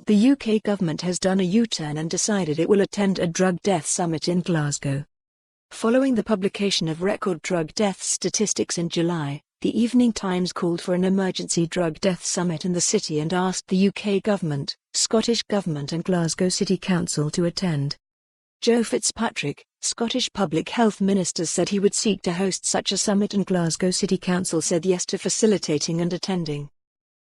The UK government has done a U-turn and decided it will attend a drug death summit in Glasgow. Following the publication of record drug death statistics in July, the Evening Times called for an emergency drug death summit in the city and asked the UK government, Scottish Government and Glasgow City Council to attend. Joe Fitzpatrick, Scottish Public Health Minister, said he would seek to host such a summit, and Glasgow City Council said yes to facilitating and attending.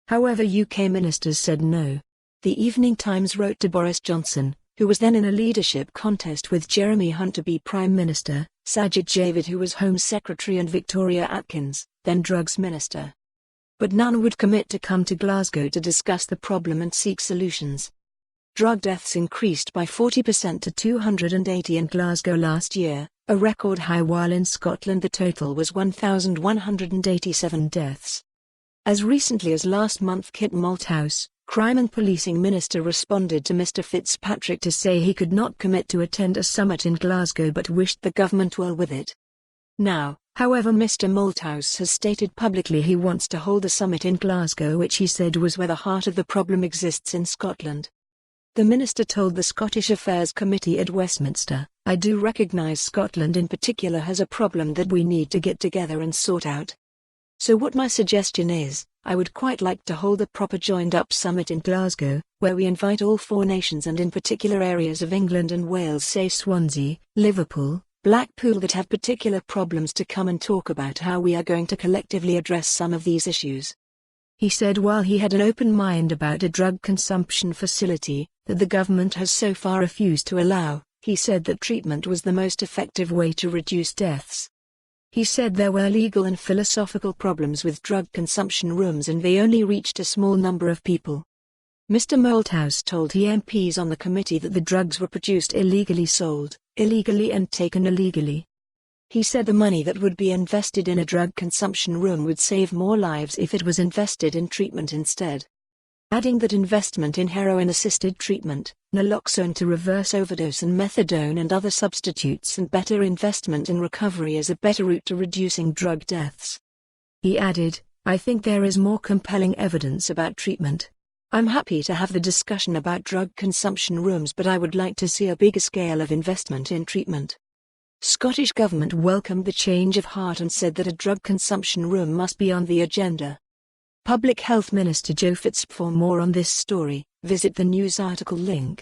However, UK ministers said no. The Evening Times wrote to Boris Johnson, who was then in a leadership contest with Jeremy Hunt to be Prime Minister, Sajid Javid, who was Home Secretary, and Victoria Atkins, then Drugs Minister. But none would commit to come to Glasgow to discuss the problem and seek solutions. Drug deaths increased by 40% to 280 in Glasgow last year, a record high, while in Scotland the total was 1,187 deaths. As recently as last month, Kit Malthouse, Crime and Policing Minister, responded to Mr Fitzpatrick to say he could not commit to attend a summit in Glasgow but wished the government well with it. Now, however, Mr Malthouse has stated publicly he wants to hold a summit in Glasgow, which he said was where the heart of the problem exists in Scotland. The minister told the Scottish Affairs Committee at Westminster, "I do recognise Scotland in particular has a problem that we need to get together and sort out. So what my suggestion is, I would quite like to hold a proper joined-up summit in Glasgow, where we invite all four nations and in particular areas of England and Wales, say Swansea, Liverpool, Blackpool, that have particular problems, to come and talk about how we are going to collectively address some of these issues." He said while he had an open mind about a drug consumption facility, that the government has so far refused to allow, he said that treatment was the most effective way to reduce deaths. He said there were legal and philosophical problems with drug consumption rooms and they only reached a small number of people. Mr Malthouse told MPs on the committee that the drugs were produced illegally, sold illegally and taken illegally. He said the money that would be invested in a drug consumption room would save more lives if it was invested in treatment instead, adding that investment in heroin-assisted treatment, naloxone to reverse overdose, and methadone and other substitutes, and better investment in recovery is a better route to reducing drug deaths. He added, "I think there is more compelling evidence about treatment. I'm happy to have the discussion about drug consumption rooms, but I would like to see a bigger scale of investment in treatment." Scottish Government welcomed the change of heart and said that a drug consumption room must be on the agenda. Public Health Minister Joe Fitzpatrick. For more on this story, visit the news article link.